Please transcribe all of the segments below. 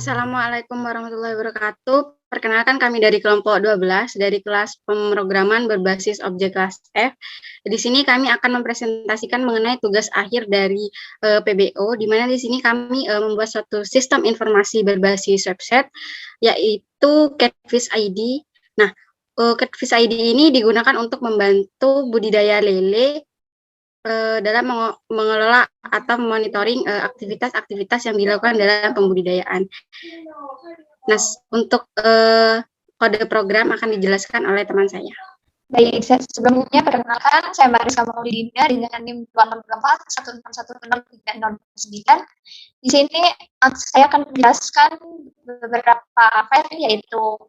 Assalamualaikum warahmatullahi wabarakatuh. Perkenalkan kami dari kelompok 12 dari kelas pemrograman berbasis objek kelas F. Di sini kami akan mempresentasikan mengenai tugas akhir dari PBO, di mana di sini kami membuat suatu sistem informasi berbasis website, yaitu Catfish ID. Nah, Catfish ID ini digunakan untuk membantu budidaya lele dalam mengelola atau monitoring aktivitas-aktivitas yang dilakukan dalam pembudidayaan. Nah, untuk kode program akan dijelaskan oleh teman saya. Baik, sebelumnya perkenalkan, saya Mariska Maulidina dengan NIM 264 1616309. Di sini saya akan menjelaskan beberapa file, yaitu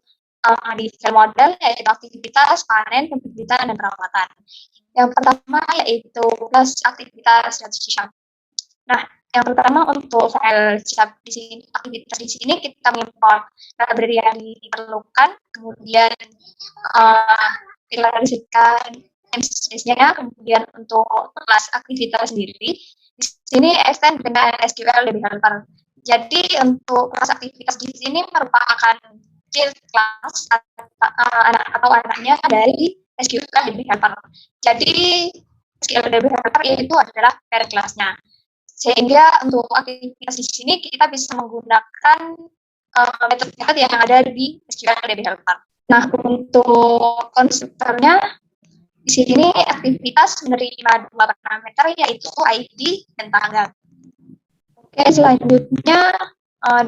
di file model, yaitu aktivitas, panen, pembibitan, dan perawatan. Yang pertama yaitu kelas aktivitas dan C#. Nah, yang pertama untuk file C# di sini, aktivitas di sini kita mengimport library yang diperlukan, kemudian kita lanjutkan MSS-nya, kemudian untuk kelas aktivitas sendiri, di sini extend dengan SQL Developer. Jadi untuk kelas aktivitas di sini merupakan child class atau anaknya dari SQL Developer. Jadi SQL Developer itu adalah parent kelasnya. Sehingga untuk aktivitas di sini kita bisa menggunakan metode-metode yang ada di SQL Developer. Nah, untuk konstruktornya di sini aktivitas menerima dua parameter, yaitu ID dan tanggal. Oke, selanjutnya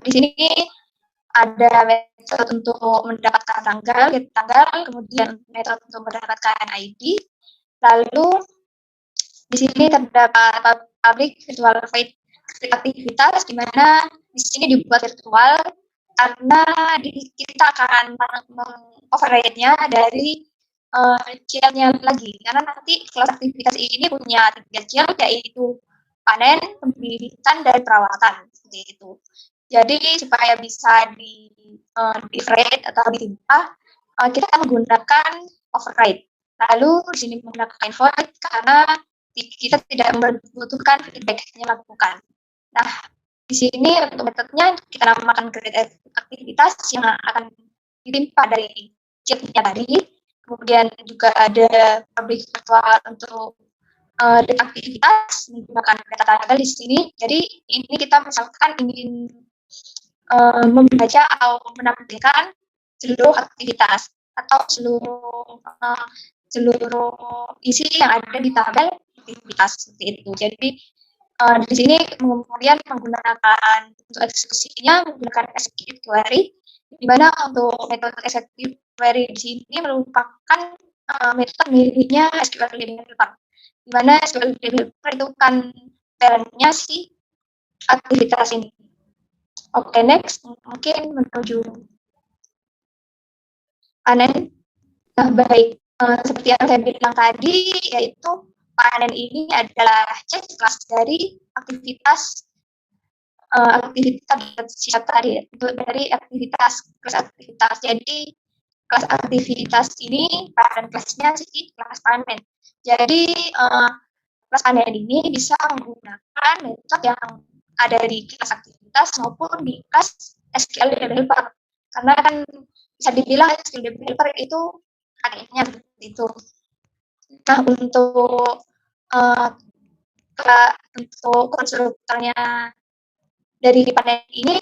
di sini ada metode untuk mendapatkan tanggal, kemudian metode untuk mendapatkan ID. Lalu di sini terdapat public virtual void aktivitas, di mana di sini dibuat virtual karena kita akan override-nya dari child-nya lagi, karena nanti kelas aktivitas ini punya 3 child, yaitu panen, pembibitan, dan perawatan, seperti itu. Jadi supaya bisa di-override atau ditimpa, kita menggunakan override. Lalu di sini menggunakan void karena kita tidak membutuhkan feedback yang lakukan. Nah, di sini untuk metodenya kita namakan create aktivitas yang akan ditimpa dari child-nya tadi. Kemudian juga ada public virtual untuk aktivitas menggunakan data tanggal di sini. Jadi ini kita misalkan ingin membaca atau menampilkan seluruh aktivitas atau seluruh isi yang ada di tabel aktivitas, seperti itu. Jadi di sini kemudian menggunakan untuk eksekusinya menggunakan execute query, di mana untuk metode execute query di sini merupakan metode miliknya SQL Developer, di mana SQL Developer itu kan parent-nya si aktivitas ini. Oke, next mungkin menuju panen. Nah, baik, seperti yang saya bilang tadi, yaitu panen ini adalah child class dari aktivitas tadi, dari aktivitas kelas aktivitas. Jadi kelas aktivitas ini panen kelasnya sih kelas panen. Jadi kelas panen ini bisa menggunakan metode yang ada di kelas aktivitas maupun di kelas SQL Developer, karena kan bisa dibilang SQL Developer itu adanya itu. Nah, untuk konstruktornya dari panen ini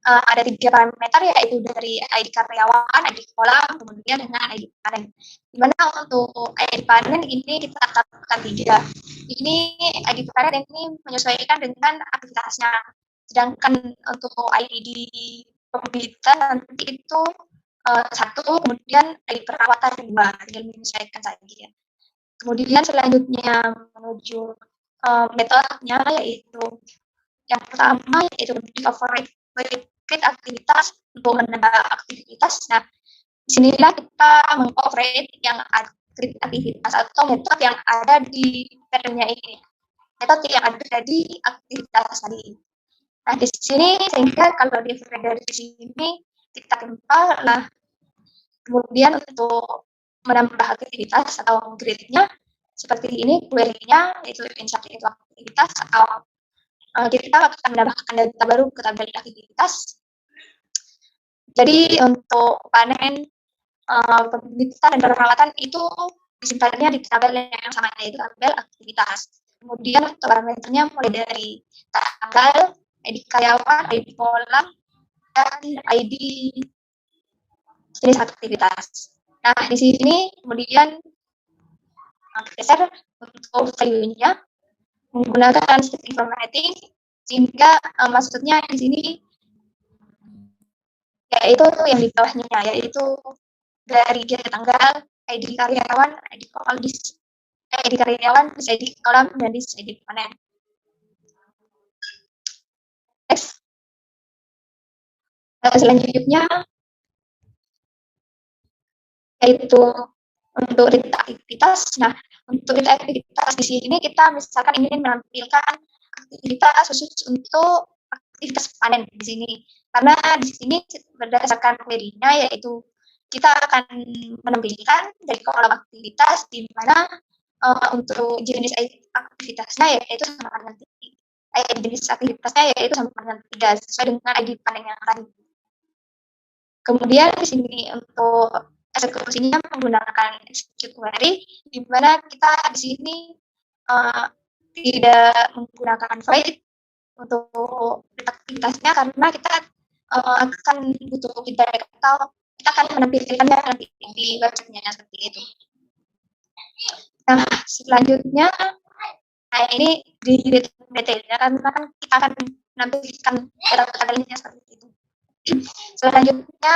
ada 3 parameter, yaitu dari ID karyawan, ID kolam, kemudian dengan ID panen. Dimana untuk ID panen ini kita tetapkan 3. Ini ID panen ini menyesuaikan dengan aktivitasnya. Sedangkan untuk ID pembibitan nanti itu 1, kemudian ID perawatan 2, tinggal menyesuaikan saja. Kemudian selanjutnya menuju metodenya, yaitu yang pertama yaitu di override create aktivitas untuk menambah aktivitas. Nah, disinilah kita mengoverride yang create aktivitas atau metode yang ada di parent-nya ini, metode yang ada di aktivitas tadi. Nah, di sini sehingga kalau di override dari sini kita tempel. Nah, kemudian untuk menambah aktivitas atau grade-nya seperti ini, query-nya itu insert itu aktivitas, atau kita akan menambahkan data baru ke tabel aktivitas. Jadi untuk panen, pembibitan dan perawatan itu disimpannya di tabel yang sama, yaitu tabel aktivitas. Kemudian untuk parameternya mulai dari tanggal, ID karyawan, ID kolam, dan ID jenis aktivitas. Nah, di sini kemudian geser untuk sayurnya menggunakan string formatting, sehingga maksudnya di sini yaitu yang di bawahnya, yaitu dari data tanggal, ID karyawan, ID kolam, ID karyawan, ID kolam, dan ID panen. Next. Selanjutnya yaitu untuk data aktivitas. Nah, untuk data aktivitas di sini kita misalkan ingin menampilkan aktivitas khusus untuk aktivitas panen di sini. Karena di sini berdasarkan query-nya yaitu kita akan menampilkan dari kolom aktivitas di mana untuk jenis aktivitasnya yaitu sama dengan jenis aktivitasnya yaitu sama dengan 3 sesuai dengan ID panen yang tadi. Kemudian di sini untuk eksekusinya menggunakan execute query, di mana kita di sini tidak menggunakan void untuk aktivitasnya karena kita akan butuh feedback atau kita akan menampilkannya nanti di website-nya seperti itu. Nah, selanjutnya ini di detailnya karena kan kita akan menampilkan data-datanya seperti itu. Selanjutnya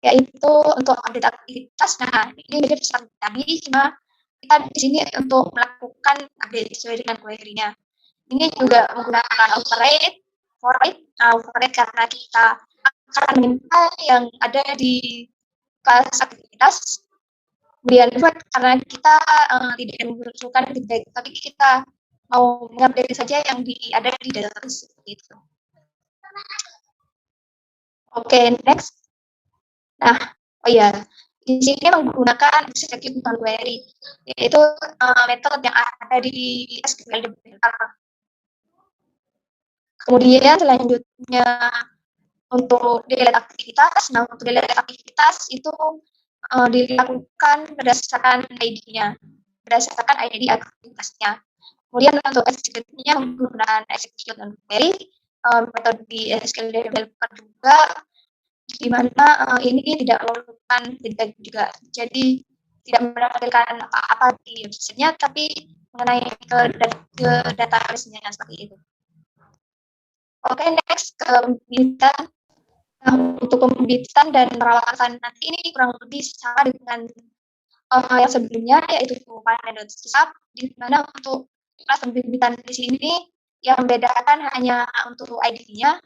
yaitu untuk update aktivitas. Nah, ini mirip seperti tadi, cuma kita di sini untuk melakukan update sesuai dengan query-nya. Ini juga menggunakan override karena kita akan meminta yang ada di kelas aktivitas. Kemudian void karena kita tidak membutuhkan feedback, tapi kita mau mengupdate saja yang ada di database seperti itu. Oke, next. Nah, di sini menggunakan execute query, yaitu metode yang ada di SQL Developer. Kemudian selanjutnya untuk delete aktivitas. Nah, untuk delete aktivitas itu dilakukan berdasarkan ID-nya, berdasarkan ID aktivitasnya. Kemudian untuk execute-nya menggunakan execute query, metode di SQL Developer juga, di mana ini tidak memerlukan feedback juga. Jadi tidak menampilkan apa-apa di website-nya, tapi mengenai ke database-nya seperti itu. Oke, next ke pembibitan. Untuk pembibitan dan perawatan nanti ini kurang lebih sama dengan yang sebelumnya, yaitu panen dan sisap, di mana untuk kelas pembibitan di sini yang membedakan hanya untuk ID-nya.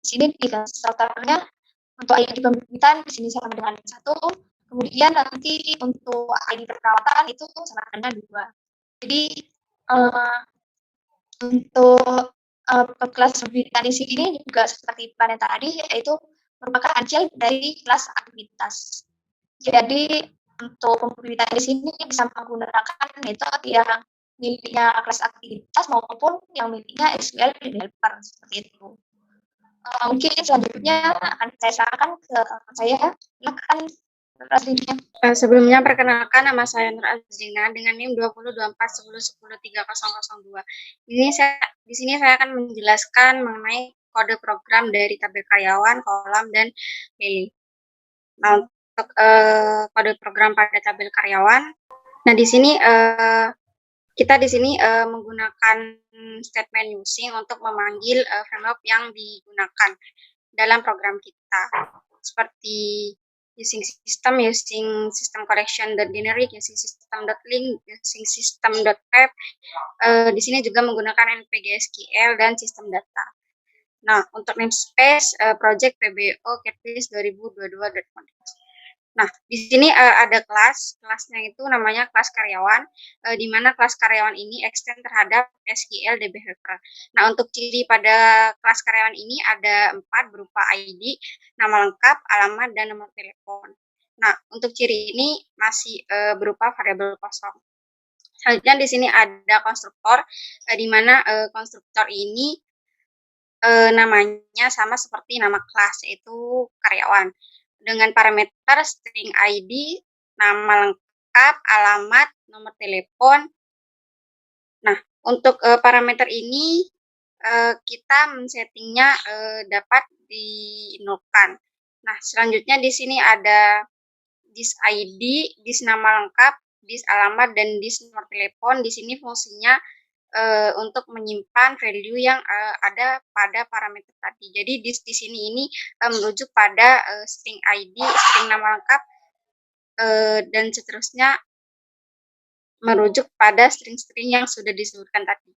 Di sini di starternya untuk ID pembibitan di sini sama dengan 1, kemudian nanti untuk ID perawatan itu sama dengan 2. Jadi untuk kelas pembibitan di sini juga seperti panen tadi, yaitu merupakan hasil dari kelas aktivitas. Jadi untuk pembibitan di sini bisa menggunakan metode yang miliknya kelas aktivitas maupun yang miliknya SQL Developer seperti itu. Mungkin selanjutnya akan saya serahkan ke saya. Silakan. Sebelumnya perkenalkan, nama saya Nur Azrina dengan NIM 202410103002. Di sini saya akan menjelaskan mengenai kode program dari tabel karyawan, kolam, dan pilih. Nah, untuk kode program pada tabel karyawan, nah di sini kita di sini menggunakan statement using untuk memanggil framework yang digunakan dalam program kita, seperti using system collection generic, using system.link, using system.pep. Di sini juga menggunakan npgsql dan sistem data. Nah, untuk namespace project PBO Catalyst 2022.context. Nah, di sini ada kelasnya itu namanya kelas karyawan, di mana kelas karyawan ini extend terhadap SQL DB Helper. Nah, untuk ciri pada kelas karyawan ini ada 4 berupa ID, nama lengkap, alamat, dan nomor telepon. Nah, untuk ciri ini masih berupa variabel kosong. Selanjutnya di sini ada konstruktor, di mana konstruktor ini namanya sama seperti nama kelas, yaitu karyawan. Dengan parameter string ID, nama lengkap, alamat, nomor telepon. Nah, untuk parameter ini kita men-settingnya dapat dinolkan. Nah, selanjutnya di sini ada dis ID, dis nama lengkap, dis alamat, dan dis nomor telepon. Di sini fungsinya untuk menyimpan value yang ada pada parameter tadi. Jadi di sini ini merujuk pada string ID, string nama lengkap, dan seterusnya merujuk pada string-string yang sudah disebutkan tadi.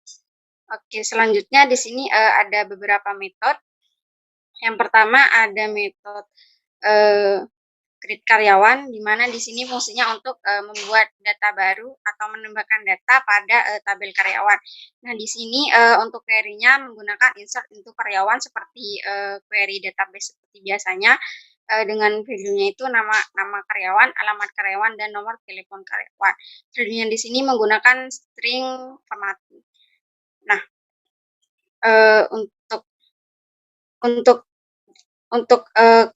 Oke, selanjutnya di sini ada beberapa metode. Yang pertama ada metode create karyawan, di mana di sini fungsinya untuk membuat data baru atau menambahkan data pada tabel karyawan. Nah, di sini untuk query-nya menggunakan insert into karyawan seperti query database seperti biasanya, dengan value-nya itu nama karyawan, alamat karyawan, dan nomor telepon karyawan. Value-nya di sini menggunakan string formatting. Nah, untuk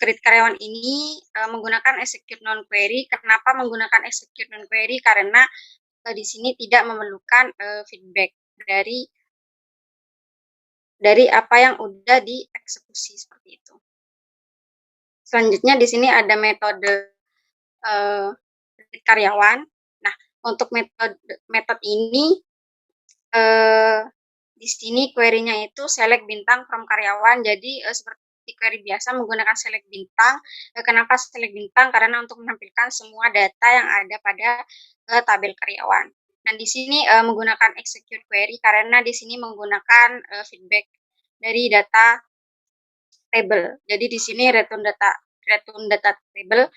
create karyawan ini menggunakan execute non query. Kenapa menggunakan execute non query? Karena di sini tidak memerlukan feedback dari apa yang udah dieksekusi seperti itu. Selanjutnya di sini ada metode create karyawan. Nah, untuk metode ini di sini query-nya itu select bintang from karyawan. Jadi seperti query biasa menggunakan select bintang. Kenapa select bintang? Karena untuk menampilkan semua data yang ada pada tabel karyawan. Nah, di sini menggunakan execute query karena di sini menggunakan feedback dari data table. Jadi di sini return data table.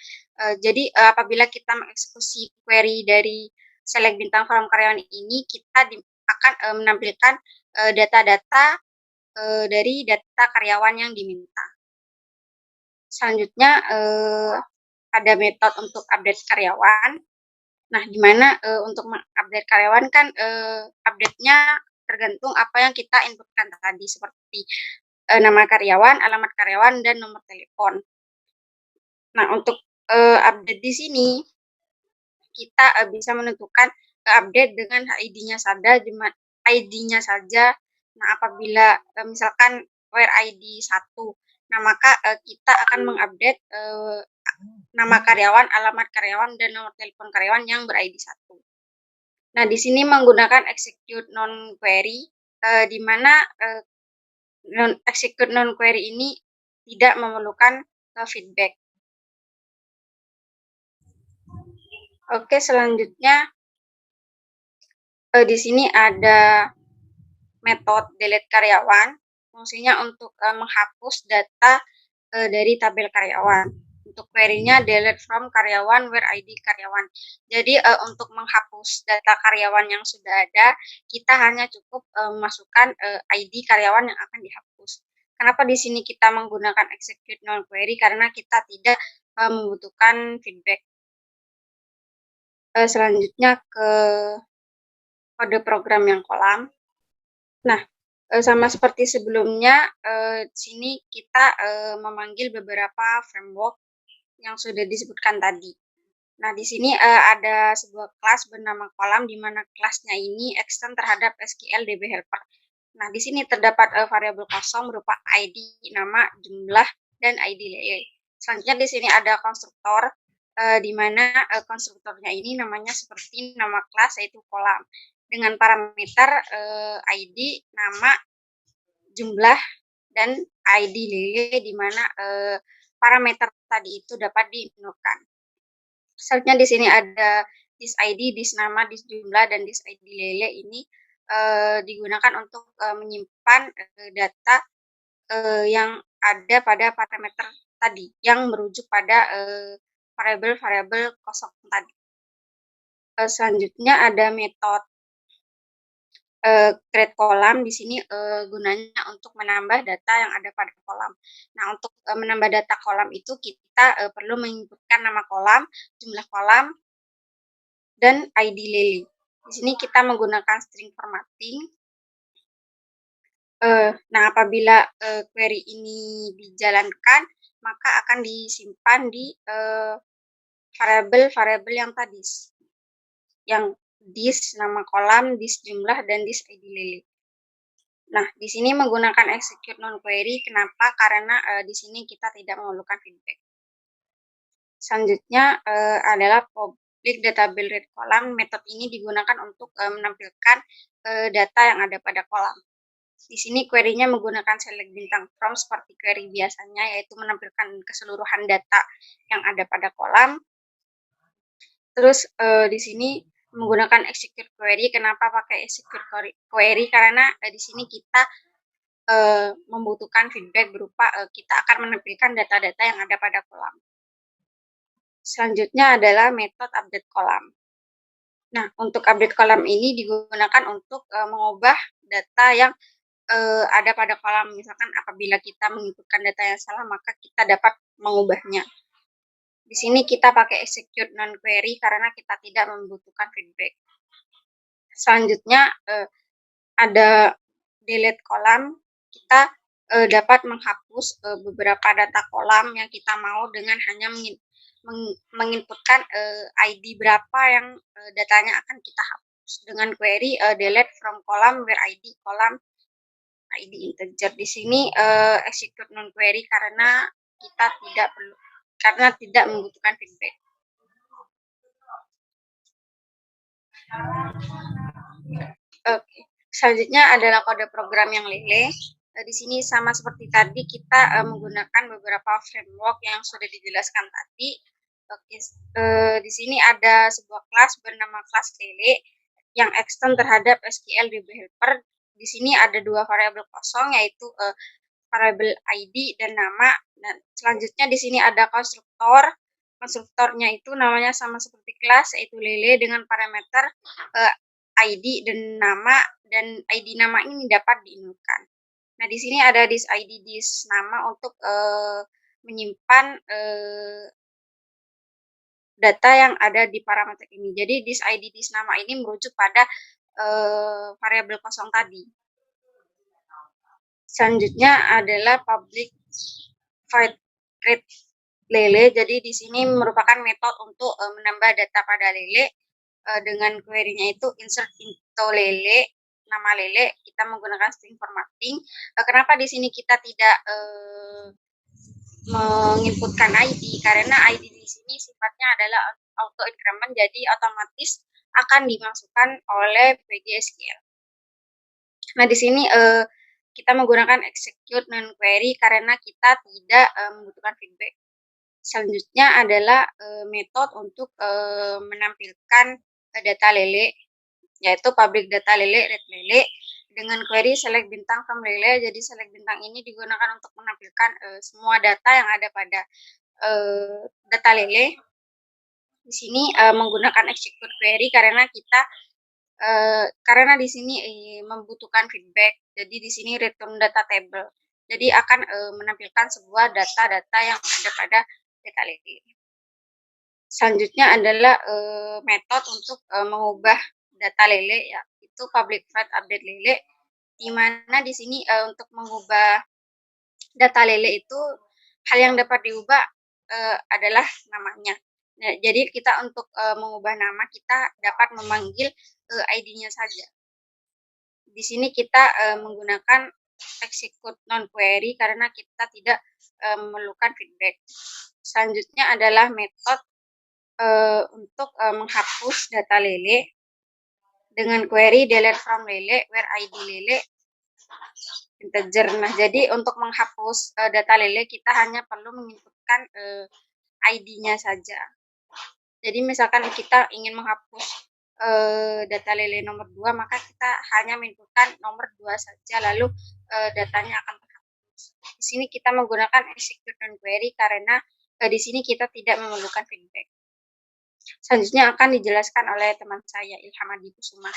Jadi apabila kita mengeksekusi query dari select bintang from karyawan ini, kita akan menampilkan data-data dari data karyawan yang diminta. Selanjutnya ada metode untuk update karyawan. Nah, di mana untuk mengupdate karyawan kan update-nya tergantung apa yang kita inputkan tadi, seperti nama karyawan, alamat karyawan, dan nomor telepon. Nah, untuk update di sini kita bisa menentukan update dengan ID-nya saja. Nah, apabila misalkan where ID 1, nah maka kita akan mengupdate nama karyawan, alamat karyawan, dan nomor telepon karyawan yang ber-ID 1. Nah, di sini menggunakan execute non query, di mana execute non query ini tidak memerlukan feedback. Oke, selanjutnya di sini ada metode delete karyawan. Fungsinya untuk menghapus data dari tabel karyawan. Untuk query-nya delete from karyawan where ID karyawan. Jadi untuk menghapus data karyawan yang sudah ada, kita hanya cukup memasukkan ID karyawan yang akan dihapus. Kenapa di sini kita menggunakan execute non query? Karena kita tidak membutuhkan feedback. Selanjutnya ke kode program yang kolam. Nah, sama seperti sebelumnya, sini kita memanggil beberapa framework yang sudah disebutkan tadi. Nah, di sini ada sebuah kelas bernama kolam, di mana kelasnya ini extend terhadap SQL DB Helper. Nah, di sini terdapat variabel kosong berupa ID, nama, jumlah, dan ID layer. Selanjutnya di sini ada konstruktor, di mana konstruktornya ini namanya seperti nama kelas, yaitu kolam, dengan parameter ID, nama, jumlah, dan ID layer, di mana parameter tadi itu dapat dinolkan. Selanjutnya di sini ada dis ID, dis nama, dis jumlah, dan dis ID lele. Ini digunakan untuk menyimpan data yang ada pada parameter tadi, yang merujuk pada variabel-variabel kosong tadi. Selanjutnya ada metode create kolam. Di sini gunanya untuk menambah data yang ada pada kolam. Nah, untuk menambah data kolam itu kita perlu menginputkan nama kolam, jumlah kolam, dan ID lele. Di sini kita menggunakan string formatting. Nah, apabila query ini dijalankan, maka akan disimpan di variabel-variabel yang tadi, yang dis nama kolam, dis jumlah, dan dis ID lele. Nah, di sini menggunakan execute non query. Kenapa? Karena di sini kita tidak memerlukan feedback. Selanjutnya adalah public data-build read column. Metode ini digunakan untuk menampilkan data yang ada pada kolam. Di sini query-nya menggunakan select bintang from seperti query biasanya, yaitu menampilkan keseluruhan data yang ada pada kolam. Terus di sini menggunakan execute query. Kenapa pakai execute query? Karena di sini kita membutuhkan feedback berupa kita akan menampilkan data-data yang ada pada kolam. Selanjutnya adalah metode update kolam. Nah, untuk update kolam ini digunakan untuk mengubah data yang ada pada kolam. Misalkan apabila kita menginputkan data yang salah, maka kita dapat mengubahnya. Di sini kita pakai execute non query karena kita tidak membutuhkan feedback. Selanjutnya ada delete kolam. Kita dapat menghapus beberapa data kolam yang kita mau dengan hanya menginputkan ID berapa yang datanya akan kita hapus dengan query delete from column where ID kolam ID integer. Di sini execute non query karena kita tidak membutuhkan feedback. Oke. Selanjutnya adalah kode program yang lele. Di sini sama seperti tadi kita menggunakan beberapa framework yang sudah dijelaskan tadi. Oke. Di sini ada sebuah kelas bernama kelas lele yang extend terhadap SQL DB helper. Di sini ada dua variabel kosong, yaitu variabel ID dan nama. Dan selanjutnya di sini ada konstruktor. Konstruktornya itu namanya sama seperti kelas, yaitu lele dengan parameter ID dan nama, dan ID nama ini dapat diinputkan. Nah, di sini ada dis ID dis nama untuk menyimpan data yang ada di parameter ini. Jadi dis ID dis nama ini merujuk pada variabel kosong tadi. Selanjutnya adalah public void read lele. Jadi di sini merupakan metode untuk menambah data pada lele dengan query-nya itu insert into lele, nama lele. Kita menggunakan string formatting. Kenapa di sini kita tidak menginputkan ID? Karena ID di sini sifatnya adalah auto increment, jadi otomatis akan dimasukkan oleh PGSQL. Nah, di sini kita menggunakan execute non query karena kita tidak membutuhkan feedback. Selanjutnya adalah metode untuk menampilkan data lele, yaitu public data lele read lele dengan query select bintang from lele. Jadi select bintang ini digunakan untuk menampilkan semua data yang ada pada data lele. Di sini menggunakan execute query karena kita karena di sini membutuhkan feedback. Jadi di sini return data table. Jadi akan menampilkan sebuah data-data yang ada pada data lele. Selanjutnya adalah metode untuk mengubah data lele, yaitu public void update lele, di mana di sini untuk mengubah data lele itu hal yang dapat diubah adalah namanya. Nah, jadi kita untuk mengubah nama kita dapat memanggil ID-nya saja. Di sini kita menggunakan execute non query karena kita tidak memerlukan feedback. Selanjutnya adalah metode untuk menghapus data lele dengan query delete from lele where ID lele integer. Nah, jadi untuk menghapus data lele kita hanya perlu menginputkan ID-nya saja. Jadi misalkan kita ingin menghapus data lele nomor 2, maka kita hanya menginputkan nomor 2 saja, lalu datanya akan terhapus. Di sini kita menggunakan execute non query karena di sini kita tidak memerlukan feedback. Selanjutnya akan dijelaskan oleh teman saya, Ilham Adi Kusuma.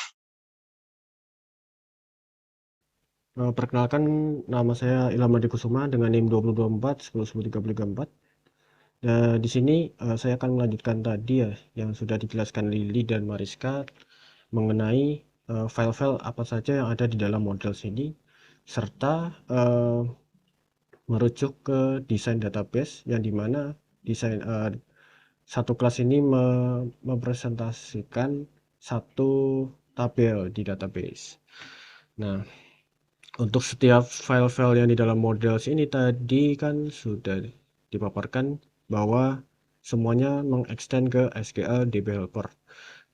Perkenalkan, nama saya Ilham Adi Kusuma dengan NIM 2024 10.10.334. Di sini saya akan melanjutkan tadi ya yang sudah dijelaskan Lili dan Mariska mengenai file-file apa saja yang ada di dalam model ini. serta merujuk ke desain database yang dimana desain satu kelas ini mempresentasikan satu tabel di database. Nah, untuk setiap file-file yang di dalam models ini tadi kan sudah dipaparkan bahwa semuanya mengextend ke SQL Developer.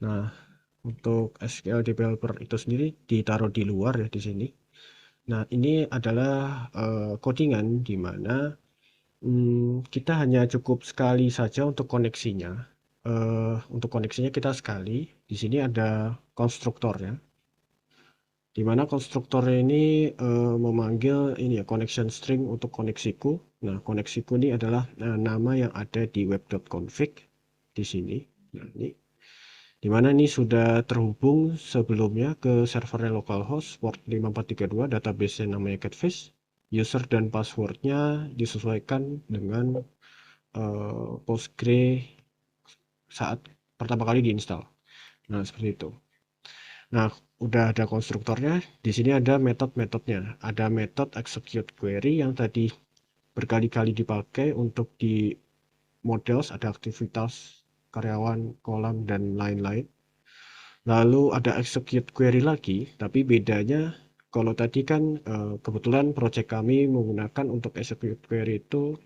Nah, untuk SQL Developer itu sendiri ditaruh di luar ya di sini. Nah, ini adalah codingan di mana kita hanya cukup sekali saja untuk koneksinya. Untuk koneksinya kita sekali. Di sini ada konstruktornya, di mana konstruktor ini memanggil ini ya connection string untuk koneksiku. Nah, koneksiku ini adalah nama yang ada di web.config di sini. Nah, ini di mana ini sudah terhubung sebelumnya ke servernya localhost port 5432, database namanya Catfish. User dan passwordnya disesuaikan dengan Postgre saat pertama kali diinstal. Nah, seperti itu. Nah, udah ada konstruktornya. Di sini ada metode-metodenya. Ada metode execute query yang tadi berkali-kali dipakai untuk di models, ada aktivitas karyawan, kolam, dan lain-lain. Lalu ada execute query lagi, tapi bedanya kalau tadi kan kebetulan project kami menggunakan untuk execute query itu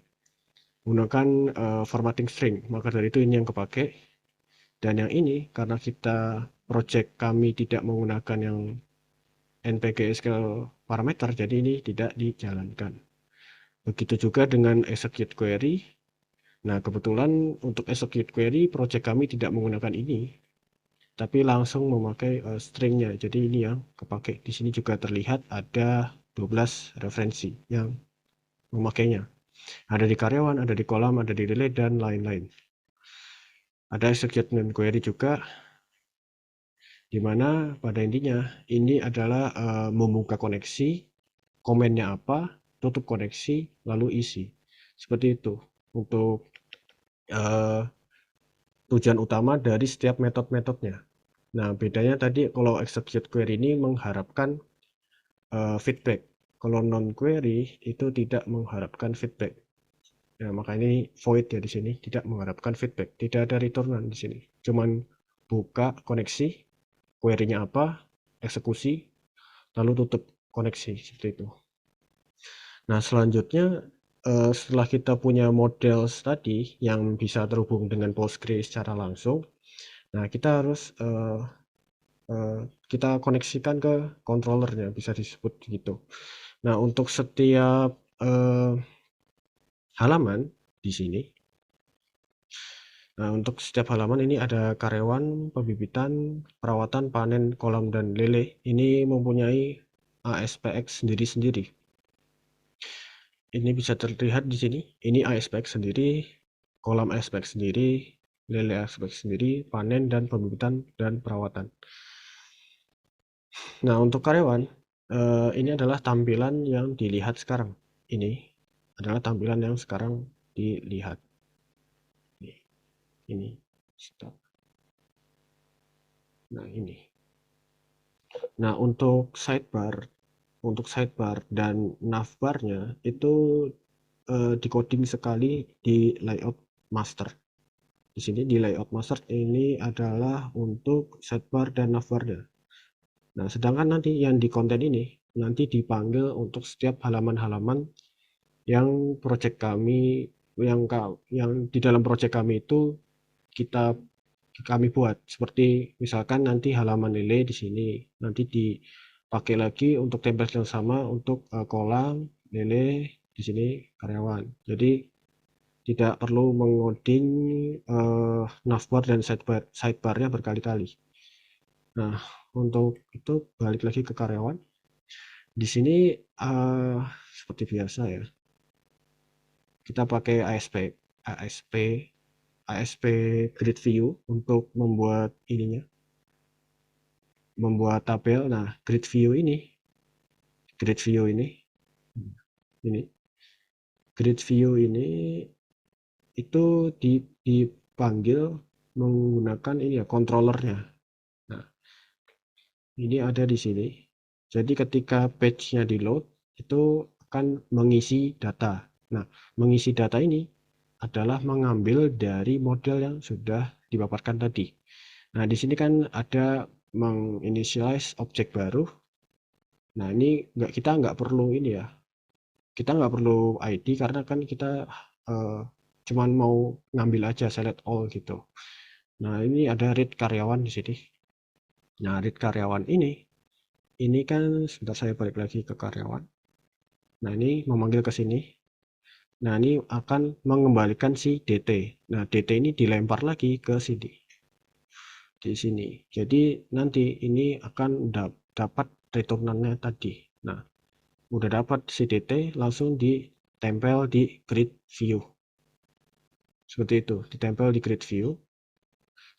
menggunakan formatting string, maka dari itu ini yang kepake. Dan yang ini karena kita project kami tidak menggunakan yang NPG SQL parameter, jadi ini tidak dijalankan. Begitu juga dengan execute query. Nah, kebetulan untuk execute query project kami tidak menggunakan ini, tapi langsung memakai stringnya. Jadi ini yang kepake. Di sini juga terlihat ada 12 referensi yang memakainya. Ada di karyawan, ada di kolam, ada di relay, dan lain-lain. Ada execution query juga, di mana pada intinya ini adalah membuka koneksi, komennya apa, tutup koneksi, lalu isi. Seperti itu untuk tujuan utama dari setiap metode-metodenya. Nah, bedanya tadi kalau execute query ini mengharapkan feedback. Kalau non-query itu tidak mengharapkan feedback. Ya, maka ini void ya di sini, tidak mengharapkan feedback. Tidak ada returnan di sini. Cuman buka koneksi, query-nya apa, eksekusi, lalu tutup koneksi seperti itu. Nah, selanjutnya setelah kita punya model tadi yang bisa terhubung dengan Postgre secara langsung, nah kita harus kita koneksikan ke controllernya, bisa disebut gitu. Nah, untuk setiap halaman di sini, nah untuk setiap halaman ini ada karyawan, pembibitan, perawatan, panen, kolam, dan lele. Ini mempunyai ASPX sendiri-sendiri. Ini bisa terlihat di sini. Ini ASPX sendiri, kolam ASPX sendiri, lele ASPX sendiri, panen dan pembibitan dan perawatan. Nah, untuk karyawan, ini adalah tampilan yang dilihat sekarang. Ini adalah tampilan yang sekarang dilihat. Ini. Stop. Nah, ini. Nah, untuk sidebar dan navbarnya itu decoding sekali di layout master. Di sini di layout master ini adalah untuk sidebar dan navbarnya. Nah, sedangkan nanti yang di konten ini nanti dipanggil untuk setiap halaman-halaman yang project kami yang di dalam project kami itu kami buat. Seperti misalkan nanti halaman lele di sini nanti dipakai lagi untuk template yang sama untuk kolam, lele, di sini karyawan. Jadi tidak perlu mengoding navbar dan sidebarnya berkali-kali. Nah, untuk itu balik lagi ke karyawan. Di sini seperti biasa ya. Kita pakai ASP grid view untuk membuat ininya. Membuat tabel. Nah, grid view ini itu dipanggil menggunakan ini ya controllernya. Nah, ini ada di sini. Jadi ketika page-nya di load, itu akan mengisi data. Nah, mengisi data ini adalah mengambil dari model yang sudah dipaparkan tadi. Nah, di sini kan ada menginitialize objek baru. Nah, ini kita nggak perlu ini ya. Kita nggak perlu ID karena kan kita cuman mau ngambil aja select all gitu. Nah, ini ada read karyawan di sini. Nah, read karyawan ini kan sebentar saya balik lagi ke karyawan. Nah, ini memanggil ke sini. Nah, ini akan mengembalikan si DT. Nah, DT ini dilempar lagi ke sini. Di sini. Jadi nanti ini akan dapat returnannya tadi. Nah, udah dapat si DT langsung ditempel di grid view. Seperti itu, ditempel di grid view.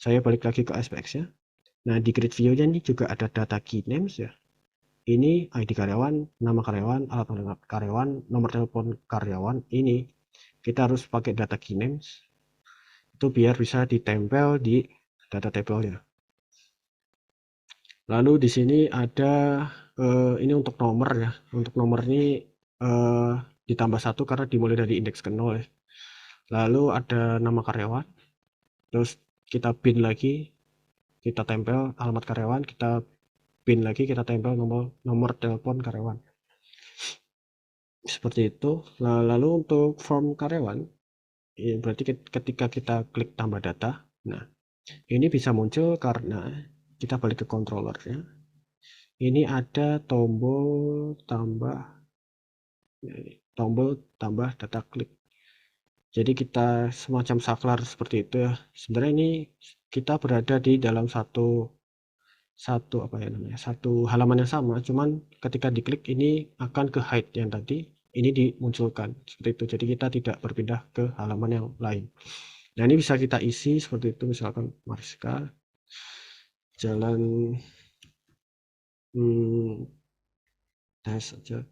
Saya balik lagi ke SPX-nya. Nah, di grid view-nya ini juga ada data key names ya. Ini ID karyawan, nama karyawan, alamat karyawan, nomor telepon karyawan. Ini kita harus pakai data key names. Itu biar bisa ditempel di data tabelnya. Lalu di sini ada ini untuk nomor ya. Untuk nomor ini ditambah 1 karena dimulai dari indeks ke 0 ya. Lalu ada nama karyawan. Terus kita bin lagi, kita tempel alamat karyawan, kita bin lagi, kita tempel nomor telepon karyawan. Seperti itu. Lalu untuk form karyawan, ini berarti ketika kita klik tambah data, nah ini bisa muncul karena kita balik ke controllernya. Ini ada tombol tambah data klik. Jadi kita semacam saklar seperti itu ya. Sebenarnya ini kita berada di dalam satu halaman yang sama, cuman ketika diklik ini akan ke hide yang tadi, ini dimunculkan seperti itu. Jadi kita tidak berpindah ke halaman yang lain. Nah, ini bisa kita isi seperti itu, misalkan Mariska jalan tes saja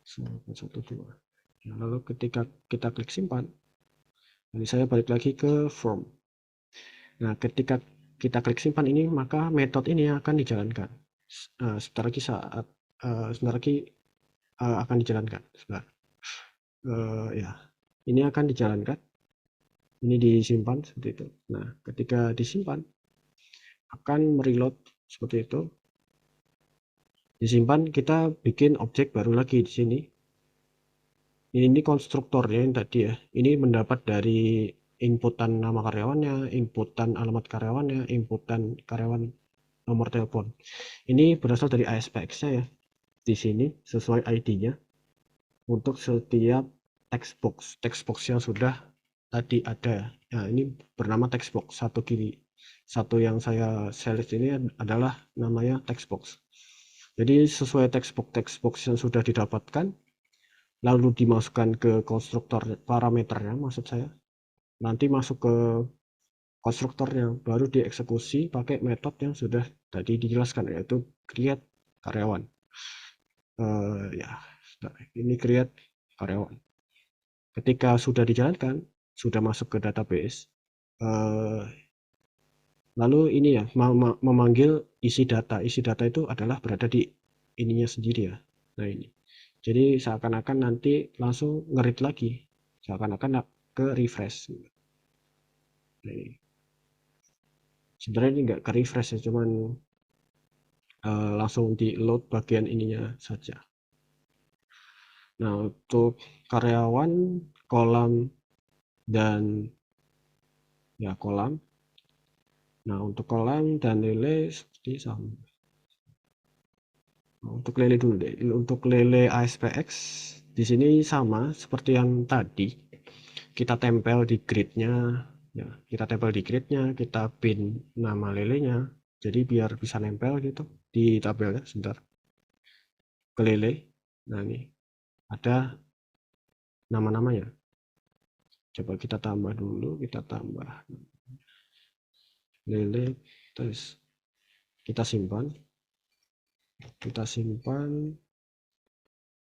112. Nah, lalu ketika kita klik simpan, ini saya balik lagi ke form. Nah, ketika kita klik simpan ini, maka metode ini akan dijalankan. Sebentar lagi akan dijalankan. Sebentar. Ya, ini akan dijalankan. Ini disimpan seperti itu. Nah, ketika disimpan akan mereload seperti itu. Disimpan, kita bikin objek baru lagi di sini. Ini konstruktornya yang tadi ya. Ini mendapat dari inputan nama karyawannya, inputan alamat karyawannya, inputan karyawan nomor telepon. Ini berasal dari ASPX-nya ya. Di sini sesuai ID-nya. Untuk setiap text box yang sudah tadi ada. Nah, ini bernama text box satu kiri. Satu yang saya select ini adalah namanya text box. Jadi sesuai text box yang sudah didapatkan, lalu dimasukkan ke konstruktor parameternya, maksud saya. Nanti masuk ke konstruktornya, baru dieksekusi pakai metode yang sudah tadi dijelaskan, yaitu create karyawan. Ya, ini create karyawan. Ketika sudah dijalankan, sudah masuk ke database, lalu ini ya memanggil isi data. Isi data itu adalah berada di ininya sendiri ya. Nah, ini. Jadi seakan-akan nanti langsung nge-read lagi. Seakan-akan ke refresh. Nah, ini. Sebenarnya ini nggak ke refresh ya, cuman langsung di load bagian ininya saja. Nah, untuk karyawan, kolam dan ya kolam. Nah, untuk kolam dan lele seperti sama. Untuk lele dulu deh. Untuk lele ASPX di sini sama seperti yang tadi. Kita tempel di gridnya, ya. Kita tempel di gridnya, kita pin nama lelenya. Jadi biar bisa nempel gitu di tabelnya. Sebentar. Ke lele. Nah, ini ada nama-namanya. Coba kita tambah dulu, kita tambah lele, terus kita simpan.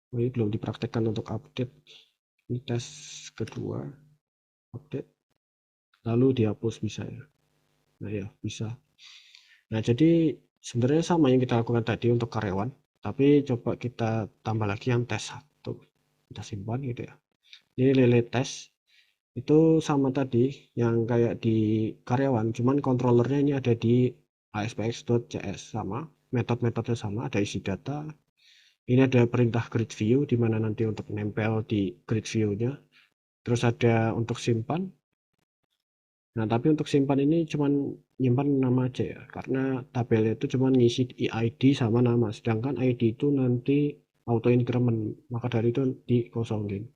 Oh, ini belum dipraktekkan untuk update. Ini tes kedua, update, lalu dihapus bisa ya. Nah ya, bisa. Nah, jadi sebenarnya sama yang kita lakukan tadi untuk karyawan. Tapi coba kita tambah lagi yang tes 1. Kita simpan gitu ya. Ini lele tes. Itu sama tadi yang kayak di karyawan, cuman controllernya ini ada di aspx.cs, sama metode-metodenya sama, ada isi data. Ini ada perintah grid view di mana nanti untuk nempel di grid view-nya. Terus ada untuk simpan. Nah, tapi untuk simpan ini cuman nyimpan nama aja ya, karena tabelnya itu cuman ngisi ID sama nama, sedangkan ID itu nanti auto increment, maka dari itu dikosongin.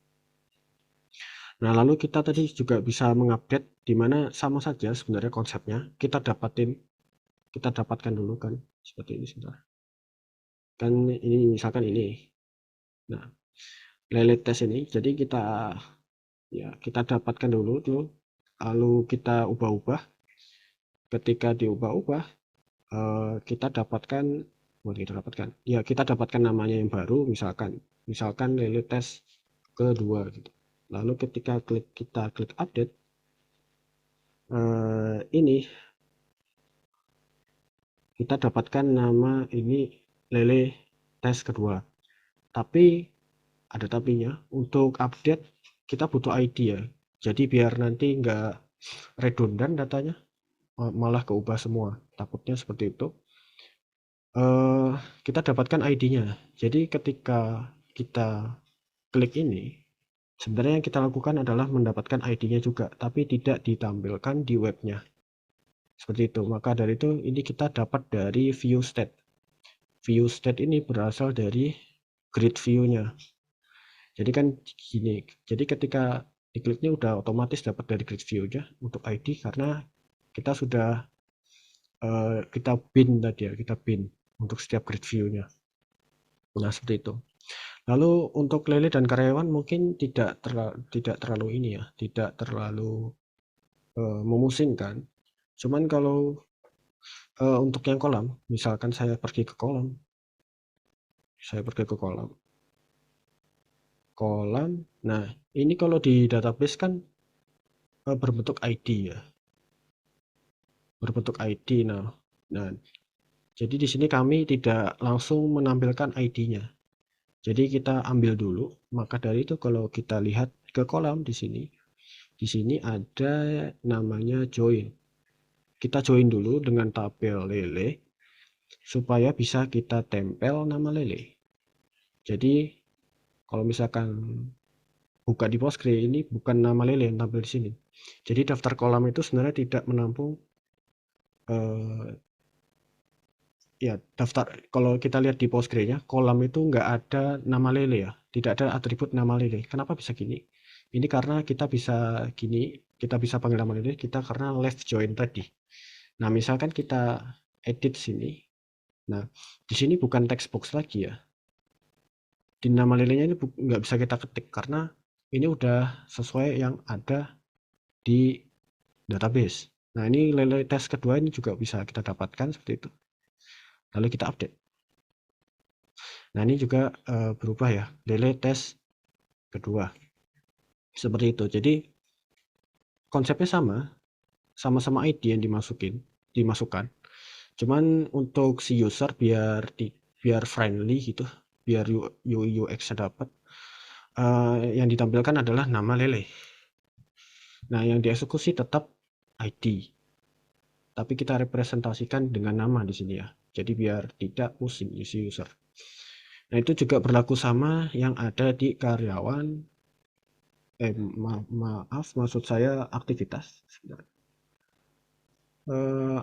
Nah, lalu kita tadi juga bisa mengupdate di mana sama saja sebenarnya konsepnya. Kita dapatkan dulu kan seperti ini sebentar. Kan ini misalkan ini. Nah, lele tes ini jadi kita dapatkan dulu tuh. Lalu kita ubah-ubah. Ketika diubah-ubah kita dapatkan namanya yang baru, misalkan lele tes kedua gitu. Lalu ketika kita klik update, ini kita dapatkan nama ini lele tes kedua. Tapi ada tapinya, untuk update kita butuh ID ya. Jadi biar nanti nggak redundant datanya, malah keubah semua. Takutnya seperti itu. Kita dapatkan ID-nya. Jadi ketika kita klik ini, sebenarnya yang kita lakukan adalah mendapatkan ID-nya juga, tapi tidak ditampilkan di webnya. Seperti itu. Maka dari itu ini kita dapat dari view state. View state ini berasal dari grid view-nya. Jadi kan gini. Jadi ketika dikliknya udah otomatis dapat dari grid view-nya untuk ID karena kita sudah kita bin tadi ya, kita bin untuk setiap grid view-nya. Nah, seperti itu. Lalu untuk lele dan karyawan mungkin tidak terlalu ini ya, tidak terlalu memusingkan. Cuman kalau untuk yang kolam, misalkan saya pergi ke kolam, nah ini kalau di database kan berbentuk ID ya, nah jadi di sini kami tidak langsung menampilkan ID-nya. Jadi kita ambil dulu, maka dari itu kalau kita lihat ke kolam di sini ada namanya join. Kita join dulu dengan tabel lele supaya bisa kita tempel nama lele. Jadi kalau misalkan buka di Postgre, ini bukan nama lele yang tampil di sini. Jadi daftar kolam itu sebenarnya tidak menampung ya daftar. Kalau kita lihat di Postgre-nya, kolam itu nggak ada nama lele ya, tidak ada atribut nama lele. Kenapa bisa gini? Ini karena kita bisa panggil nama lele kita karena left join tadi. Nah, misalkan kita edit sini. Nah, di sini bukan text box lagi ya. Di nama lelenya ini nggak bisa kita ketik karena ini udah sesuai yang ada di database. Nah, ini lele tes kedua ini juga bisa kita dapatkan seperti itu. Lalu kita update. Nah, ini juga berubah ya, lele tes kedua. Seperti itu. Jadi konsepnya sama-sama ID yang dimasukkan. Cuman untuk si user biar friendly gitu, biar UI UX-nya dapat, yang ditampilkan adalah nama lele. Nah, yang dieksekusi tetap ID. Tapi kita representasikan dengan nama di sini ya. Jadi biar tidak pusing isi user. Nah, itu juga berlaku sama yang ada di karyawan. Maksud saya aktivitas.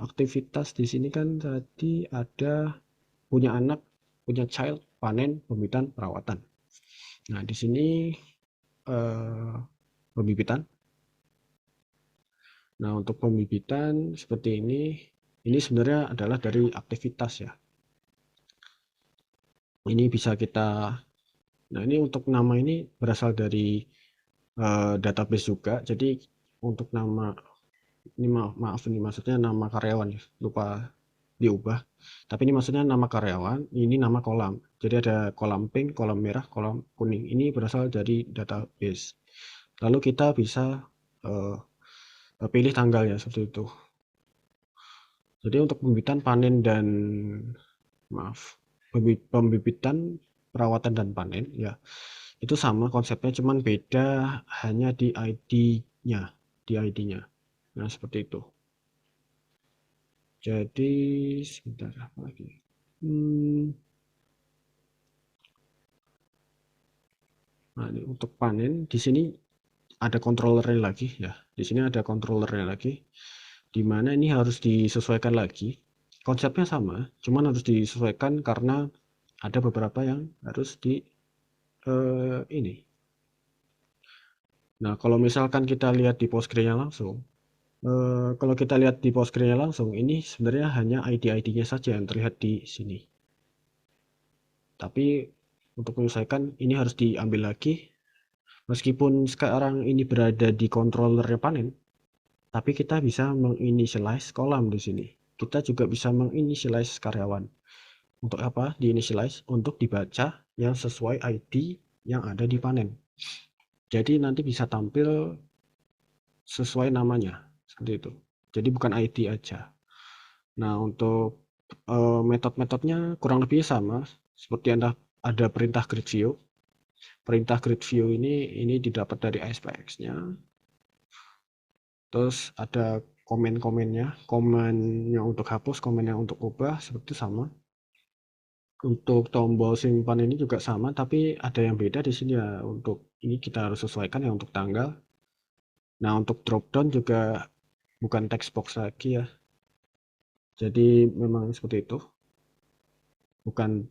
Aktivitas di sini kan tadi ada punya anak, punya child, panen, pembibitan, perawatan. Nah, di sini pembibitan. Nah, untuk pembibitan seperti ini sebenarnya adalah dari aktivitas ya. Ini bisa nah ini untuk nama ini berasal dari database juga. Jadi untuk nama ini maaf ini maksudnya nama karyawan ya, lupa diubah. Tapi ini maksudnya nama karyawan, ini nama kolam. Jadi ada kolam pink, kolam merah, kolam kuning. Ini berasal dari database. Lalu kita bisa pilih tanggalnya seperti itu. Jadi untuk pembibitan, panen dan pembibitan, perawatan dan panen ya. Itu sama konsepnya, cuman beda hanya di ID-nya, Nah, seperti itu. Jadi sebentar apa lagi? Nah, ini untuk panen di sini ada controllernya lagi ya. Di sini ada controllernya lagi, di mana ini harus disesuaikan lagi. Konsepnya sama, cuman harus disesuaikan karena ada beberapa yang harus di ini. Nah, kalau misalkan kita lihat di Postgre-nya langsung, kalau kita lihat di Postgre-nya langsung, ini sebenarnya hanya ID-ID-nya saja yang terlihat di sini. Tapi untuk menyelesaikan ini harus diambil lagi. Meskipun sekarang ini berada di controller panen, tapi kita bisa menginitialize kolam di sini. Kita juga bisa menginitialize karyawan. Untuk apa? Diinitialize untuk dibaca yang sesuai ID yang ada di panen. Jadi nanti bisa tampil sesuai namanya, seperti itu. Jadi bukan ID aja. Nah, untuk metode-metodenya kurang lebih sama, seperti ada perintah grid view. Perintah grid view ini didapat dari ASPX-nya. Terus ada komen-komennya, komennya untuk hapus, komennya untuk ubah, seperti itu sama. Untuk tombol simpan ini juga sama, tapi ada yang beda di sini ya. Untuk ini kita harus sesuaikan ya untuk tanggal. Nah, untuk drop down juga bukan text box lagi ya. Jadi memang seperti itu. Bukan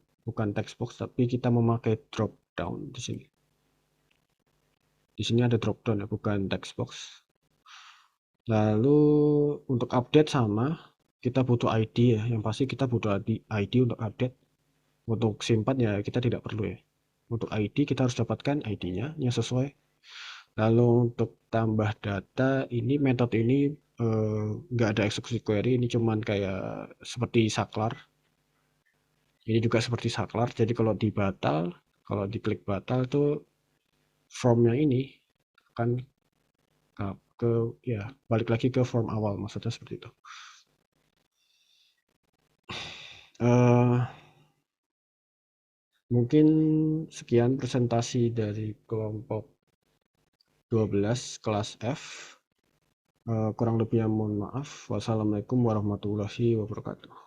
text box, tapi kita memakai drop down di sini. Di sini ada drop down ya, bukan text box. Lalu untuk update sama, kita butuh ID ya. Yang pasti kita butuh ID untuk update. Untuk simpan ya kita tidak perlu ya. Untuk ID kita harus dapatkan ID-nya yang sesuai. Lalu untuk tambah data, ini metode ini nggak ada eksekusi query, ini cuman kayak seperti saklar. Ini juga seperti saklar, jadi kalau diklik batal tuh formnya ini akan balik lagi ke form awal, maksudnya seperti itu. Mungkin sekian presentasi dari kelompok 12 kelas F. Kurang lebihnya mohon maaf. Wassalamualaikum warahmatullahi wabarakatuh.